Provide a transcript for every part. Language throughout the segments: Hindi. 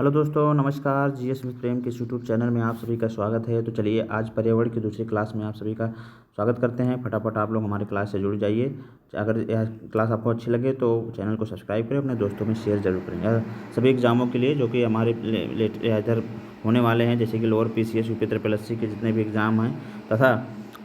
हेलो दोस्तों, नमस्कार। जीएस मित्र प्रेम के इस यूट्यूब चैनल में आप सभी का स्वागत है। तो चलिए आज पर्यावरण की दूसरी क्लास में आप सभी का स्वागत करते हैं। फटाफट आप लोग हमारे क्लास से जुड़ जाइए। अगर यह क्लास आपको अच्छी लगे तो चैनल को सब्सक्राइब करें, अपने दोस्तों में शेयर जरूर करें। यह सभी एग्जामों के लिए जो कि हमारे इधर होने वाले हैं, जैसे कि लोअर पीसीएस, यूपी ट्रिपल के जितने भी एग्ज़ाम हैं तथा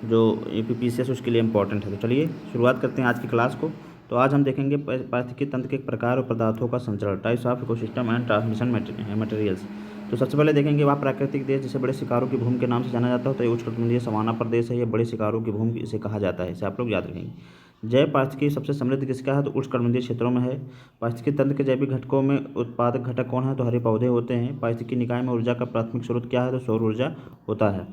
जो यूपी पीसीएस उसके लिए इम्पोर्टेंट है। तो चलिए शुरुआत करते हैं आज की क्लास को। तो आज हम देखेंगे पारिस्थितिकी तंत्र के प्रकार और पदार्थों का संचरण, types of ecosystem and transmission materials. तो सबसे पहले देखेंगे वह प्राकृतिक देश जिसे बड़े शिकारों की भूमि के नाम से जाना जाता है। तो ये उष्णकटिबंधीय सवाना प्रदेश है, ये बड़े शिकारों की भूमि इसे कहा जाता है, इसे आप लोग याद रखेंगे। जैव पारिस्थितिकी सबसे समृद्ध किसका है? तो उष्णकटिबंधीय क्षेत्रों में है। पारिस्थितिकी तंत्र के जैविक घटकों में उत्पादक घटक कौन है? तो हरे पौधे होते हैं। पारिस्थितिकी निकाय में ऊर्जा का प्राथमिक स्रोत क्या है? तो सौर ऊर्जा होता है।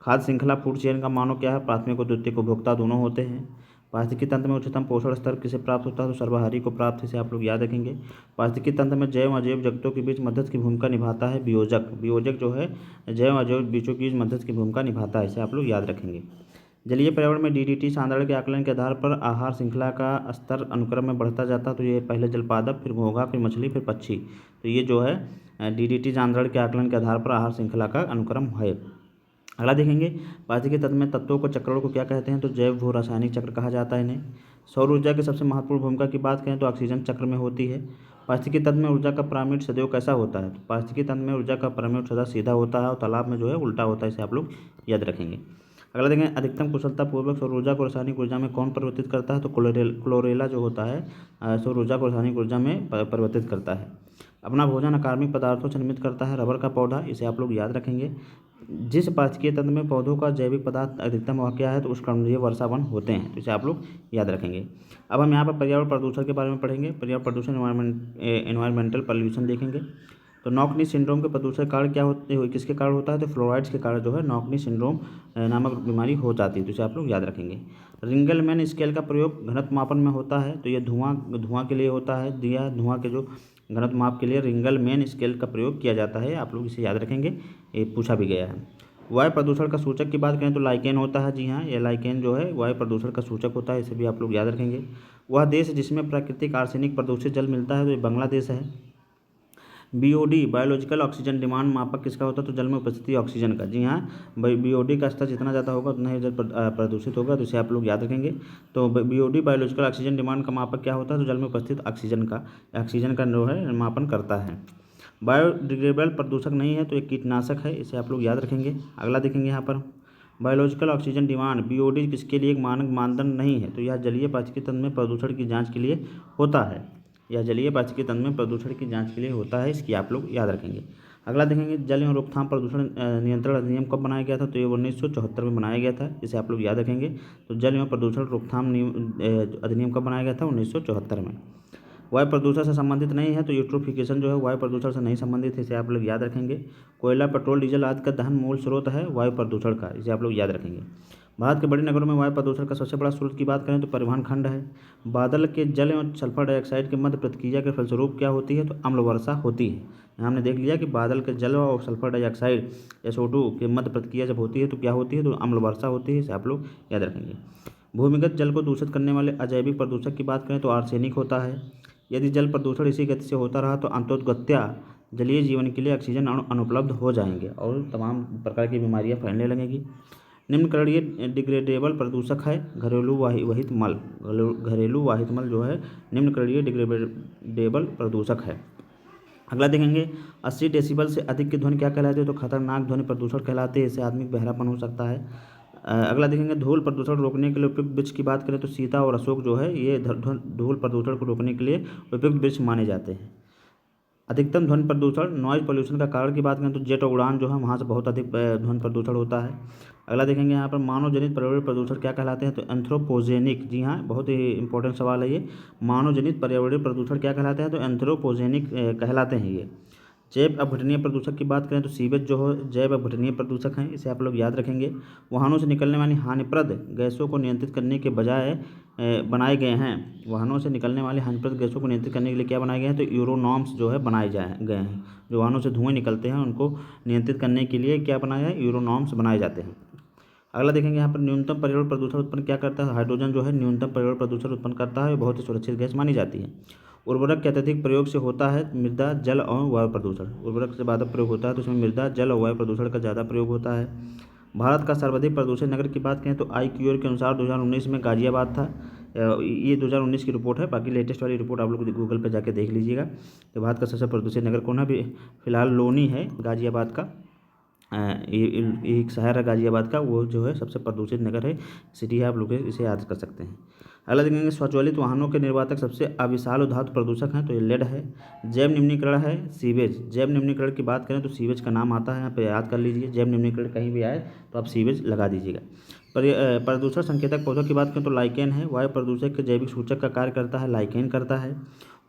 खाद्य श्रृंखला फूड चेन का मानव क्या है? प्राथमिक और द्वितीयक उपभोक्ता दोनों होते हैं। पारिस्थितिकी तंत्र में उच्चतम पोषण स्तर किसे प्राप्त होता है? तो सर्वाहारी को प्राप्त, इसे आप लोग याद रखेंगे। पारिस्थितिकी तंत्र में जैव अजैव जगतों के बीच मध्यस्थ की भूमिका निभाता है वियोजक। वियोजक जो है जैव अजैव बीजों के बीच मध्यस्थ की भूमिका निभाता है, इसे आप लोग याद रखेंगे। जलीय पर्यावरण में डीडीटी सांद्रण के आकलन के आधार पर आहार श्रृंखला का स्तर अनुक्रम में बढ़ता जाता है। तो ये पहले जलपादप, फिर घोंघा, फिर मछली, फिर पक्षी। तो ये जो है डीडीटी सांद्रण के आकलन के आधार पर आहार श्रृंखला का अनुक्रम है। अगला देखेंगे पारिस्थितिकी तंत्र में तत्वों को चक्रों को क्या कहते हैं? तो जैव भू रासायनिक चक्र कहा जाता है इन्हें। सौर ऊर्जा की सबसे महत्वपूर्ण भूमिका की बात करें तो ऑक्सीजन चक्र में होती है। पारिस्थितिकी तंत्र में ऊर्जा का पिरामिड सदैव कैसा होता है? तो पारिस्थितिकी तंत्र में ऊर्जा का पिरामिड सदा सीधा होता है और तालाब में जो है उल्टा होता है, इसे आप लोग याद रखेंगे। अगला देखें अधिकतम कुशलता पूर्वक सौर ऊर्जा को रासायनिक ऊर्जा में कौन परिवर्तित करता है? तो क्लोरेला जो होता है सौर ऊर्जा को रासायनिक ऊर्जा में परिवर्तित करता है। अपना भोजन अकार्बनिक पदार्थों से निर्मित करता है रबर का पौधा, इसे आप लोग याद रखेंगे। जिस पारिस्थितिकीय तंत्र में पौधों का जैविक पदार्थ अधिकतम वह क्या है? तो उष्णकटिबंधीय वर्षावन होते हैं, तो इसे आप लोग याद रखेंगे। अब हम यहाँ पर पर्यावरण प्रदूषण के बारे में पढ़ेंगे। पर्यावरण प्रदूषण एनवायरमेंटल पॉल्यूशन देखेंगे। तो नॉकनी सिंड्रोम के प्रदूषण के कारण क्या होते हैं? किसके कारण होता है? तो फ्लोराइड्स के कारण जो है नॉकनी सिंड्रोम नामक बीमारी हो जाती है, तो इसे आप लोग याद रखेंगे। रिंगलमैन स्केल का प्रयोग घनत्व मापन में होता है। तो ये धुआं के लिए होता है, दिया धुआं के जो घनत्व माप के लिए रिंगलमैन स्केल का प्रयोग किया जाता है, आप लोग इसे याद रखेंगे, ये पूछा भी गया है। वायु प्रदूषण का सूचक की बात करें तो लाइकेन होता है। जी हाँ, ये लाइकेन जो है वायु प्रदूषण का सूचक होता है, इसे भी आप लोग याद रखेंगे। वह देश जिसमें प्राकृतिक आर्सेनिक प्रदूषित जल मिलता है तो ये बांग्लादेश है। बीओडी बायोलॉजिकल ऑक्सीजन डिमांड मापक किसका होता है? तो जल में उपस्थिति ऑक्सीजन का। जी हाँ, बीओडी का स्तर जितना ज़्यादा होगा उतना ही जल प्रदूषित होगा, तो इसे आप लोग याद रखेंगे। तो बीओडी बायोलॉजिकल ऑक्सीजन डिमांड का मापक क्या होता है? तो जल में उपस्थित ऑक्सीजन का जो है मापन करता है। बायोडिग्रेडेबल प्रदूषक नहीं है, तो एक कीटनाशक है, इसे आप लोग याद रखेंगे। अगला देखेंगे यहाँ पर बायोलॉजिकल ऑक्सीजन डिमांड बीओडी किसके लिए एक मानक मानदंड नहीं है? तो यह जलीय पारिस्थितिकी तंत्र में प्रदूषण की जांच के लिए होता है। यह जलीय पारिस्थितिकी तंत्र में प्रदूषण की जांच के लिए होता है, इसकी आप लोग याद रखेंगे। अगला देखेंगे जल एवं रोकथाम प्रदूषण नियंत्रण अधिनियम कब बनाया गया था? तो ये 1974 में बनाया गया था, इसे आप लोग याद रखेंगे। तो जल एवं प्रदूषण रोकथाम अधिनियम कब बनाया गया था? 1974 में। वायु प्रदूषण से संबंधित नहीं है, तो यूट्रोफिकेशन जो है वायु प्रदूषण से नहीं संबंधित है, इसे आप लोग याद रखेंगे। कोयला, पेट्रोल, डीजल आदि का दहन मूल स्रोत है वायु प्रदूषण का, इसे आप लोग याद रखेंगे। भारत के बड़े नगरों में वायु प्रदूषण का सबसे बड़ा स्रोत की बात करें तो परिवहन खंड है। बादल के जल एवं सल्फर डाइऑक्साइड के मध्य प्रतिक्रिया के फलस्वरूप क्या होती है? तो अम्ल वर्षा होती है। यहाँ हमने देख लिया कि बादल के जल और सल्फर डाइऑक्साइड SO2 के मध्य प्रतिक्रिया जब होती है तो क्या होती है? तो अम्ल वर्षा होती है, इसे आप लोग याद रखेंगे। भूमिगत जल को दूषित करने वाले अजैविक प्रदूषक की बात करें तो आर्सेनिक होता है। यदि जल प्रदूषण इसी गति से होता रहा तो अंततोगत्या जलीय जीवन के लिए ऑक्सीजन अनुपलब्ध हो जाएंगे और तमाम प्रकार की बीमारियां फैलने लगेंगी। निम्नकरणीय डिग्रेडेबल प्रदूषक है घरेलू वाहित मल। घरेलू वाहित मल जो है निम्नकरणीय डिग्रेडेबल प्रदूषक है। अगला देखेंगे 80 डेसिबल से अधिक की ध्वनि क्या कहलाती है? तो खतरनाक ध्वनि प्रदूषण कहलाते हैं, इससे आदमी बहरापन हो सकता है। अगला देखेंगे धूल प्रदूषण रोकने के लिए उपयुक्त वृक्ष की बात करें तो सीता और अशोक जो है ये धूल प्रदूषण को रोकने के लिए उपयुक्त वृक्ष माने जाते हैं। अधिकतम ध्वनि प्रदूषण नॉइज पोल्यूशन का कारण की बात करें तो जेट उड़ान जो है वहाँ से बहुत अधिक ध्वनि प्रदूषण होता है। अगला देखेंगे यहाँ पर मानव जनित पर्यावरणीय प्रदूषण क्या कहलाते हैं? तो एंथ्रोपोजेनिक। जी हाँ, बहुत ही इंपॉर्टेंट सवाल है ये। मानव जनित पर्यावरणीय प्रदूषण क्या कहलाते हैं? तो एंथ्रोपोजेनिक कहलाते हैं ये। जैव अपघटनीय प्रदूषक की बात करें तो सीवेज जो है जैव अपघटनीय प्रदूषक हैं, इसे आप लोग याद रखेंगे। वाहनों से निकलने वाली हानिप्रद गैसों को नियंत्रित करने के बजाय बनाए गए हैं। वाहनों से निकलने वाली हानिप्रद गैसों को नियंत्रित करने के लिए क्या बनाए गए हैं? तो यूरो नॉर्म्स जो है बनाए गए हैं। जो वाहनों से धुएं निकलते हैं उनको नियंत्रित करने के लिए क्या बनाया है? यूरो नॉर्म्स बनाए जाते हैं। अगला देखेंगे यहाँ पर न्यूनतम पर्यावरण प्रदूषण उत्पन्न क्या करता है? हाइड्रोजन जो है न्यूनतम पर्यावरण प्रदूषण उत्पन्न करता है, बहुत ही सुरक्षित गैस मानी जाती है। उर्वरक के अत्यधिक प्रयोग से होता है मृदा जल और वायु प्रदूषण। उर्वरक से ज़्यादा प्रयोग होता है तो उसमें मृदा जल और वायु प्रदूषण का ज़्यादा प्रयोग होता है। भारत का सर्वाधिक प्रदूषित नगर की बात करें तो IQAir के अनुसार 2019 में गाजियाबाद था। ये 2019 की रिपोर्ट है, बाकी लेटेस्ट वाली रिपोर्ट आप लोग गूगल पर जाके देख लीजिएगा। तो भारत का सबसे प्रदूषित नगर कौन है? अभी फिलहाल लोनी है गाजियाबाद का। ये एक शहर है गाजियाबाद का, वो जो है सबसे प्रदूषित नगर है, सिटी है, आप लोग इसे याद कर सकते हैं। अगला देखेंगे स्वचालित वाहनों के निर्वातक सबसे अविशाल धातु प्रदूषक हैं, तो ये लेड है। जैव निम्नीकरण है सीवेज। जैव निम्नीकरण की बात करें तो सीवेज का नाम आता है, यहाँ पे याद कर लीजिए। जैव निम्नीकरण कहीं भी आए तो आप सीवेज लगा दीजिएगा। प्रदूषण संकेतक पौधों की बात करें तो लाइकेन है। वायु प्रदूषक के जैविक सूचक का कार्य करता है लाइकेन करता है।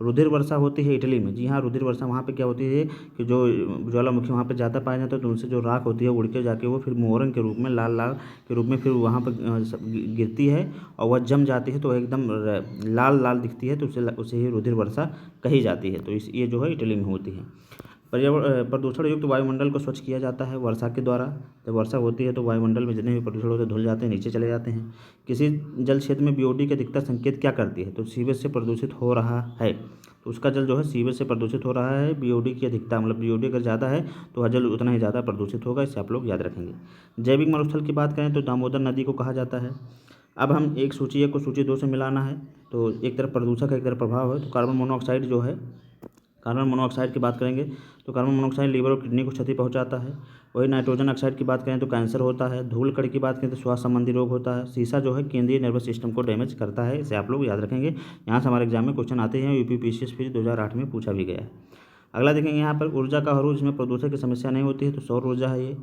रुधिर वर्षा होती है इटली में। जी हाँ, रुधिर वर्षा वहाँ पे क्या होती है कि जो ज्वालामुखी वहाँ पे ज़्यादा पाया जाता है तो उनसे जो राख होती है उड़ के जाके वो फिर मोहरंग के रूप में लाल लाल के रूप में फिर वहाँ पर गिरती है और वह जम जाती है तो एकदम लाल लाल दिखती है, तो उसे ही रुधिर वर्षा कही जाती है। तो ये जो है इटली में होती है। प्रदूषण युक्त वायुमंडल को स्वच्छ किया जाता है वर्षा के द्वारा। जब वर्षा होती है तो वायुमंडल में जितने भी प्रदूषण होते हैं धुल जाते हैं, नीचे चले जाते हैं। किसी जल क्षेत्र में BOD के अधिकतर संकेत क्या करती है? तो सीवेज से प्रदूषित हो रहा है, तो उसका जल जो है सीवेज से प्रदूषित हो रहा है। BOD की अधिकता मतलब BOD अगर ज़्यादा है तो वह जल उतना ही ज़्यादा प्रदूषित होगा, इससे आप लोग याद रखेंगे। जैविक मरुस्थल की बात करें तो दामोदर नदी को कहा जाता है। अब हम एक सूची 1 को सूची 2 से मिलाना है, तो एक तरफ प्रदूषक है एक तरफ प्रभाव है। तो कार्बन मोनोऑक्साइड जो है, कार्बन मोनोऑक्साइड की बात करेंगे तो कार्बन मोनोऑक्साइड लीवर और किडनी को क्षति पहुंचाता है। वही नाइट्रोजन ऑक्साइड की बात करें तो कैंसर होता है। धूल कण की बात करें तो स्वास्थ्य संबंधी रोग होता है। शीशा जो है केंद्रीय नर्वस सिस्टम को डैमेज करता है, इसे आप लोग याद रखेंगे। यहाँ से हमारे एग्जाम में क्वेश्चन आते हैं, UPPCS फिर 2008 में पूछा भी गया है। अगला देखेंगे यहाँ पर ऊर्जा का हरूज, इसमें प्रदूषण की समस्या नहीं होती है, तो सौर ऊर्जा है ये।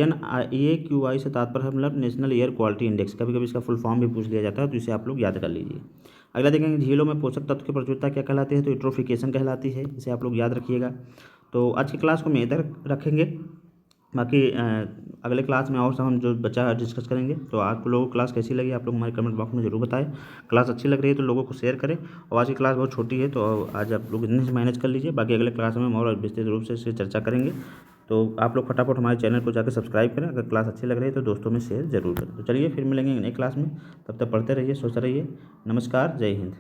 NAQI से तात्पर्य है मतलब नेशनल एयर क्वालिटी इंडेक्स, कभी कभी इसका फुल फॉर्म भी पूछ लिया जाता है, तो इसे आप लोग याद कर लीजिए। अगला देखेंगे झीलों में पोषक तत्व की प्रचुरता क्या कहलाती है? तो यूट्रोफिकेशन कहलाती है, इसे आप लोग याद रखिएगा। तो आज की क्लास को मैं इधर रखेंगे, बाकी अगले क्लास में और सब हम जो बचा है डिस्कस करेंगे। तो आप लोगों को क्लास कैसी लगी आप लोग हमारे कमेंट बॉक्स में जरूर बताएं। क्लास अच्छी लग रही है तो लोगों को शेयर करें, और आज की क्लास बहुत छोटी है तो आज आप लोग इतने से मैनेज कर लीजिए, बाकी अगले क्लास में हम और विस्तृत रूप से चर्चा करेंगे। तो आप लोग फटाफट हमारे चैनल को जाकर सब्सक्राइब करें, अगर क्लास अच्छी लग रही है तो दोस्तों में शेयर जरूर करें। तो चलिए फिर मिलेंगे नई क्लास में, तब तक पढ़ते रहिए, सोचते रहिए। नमस्कार, जय हिंद।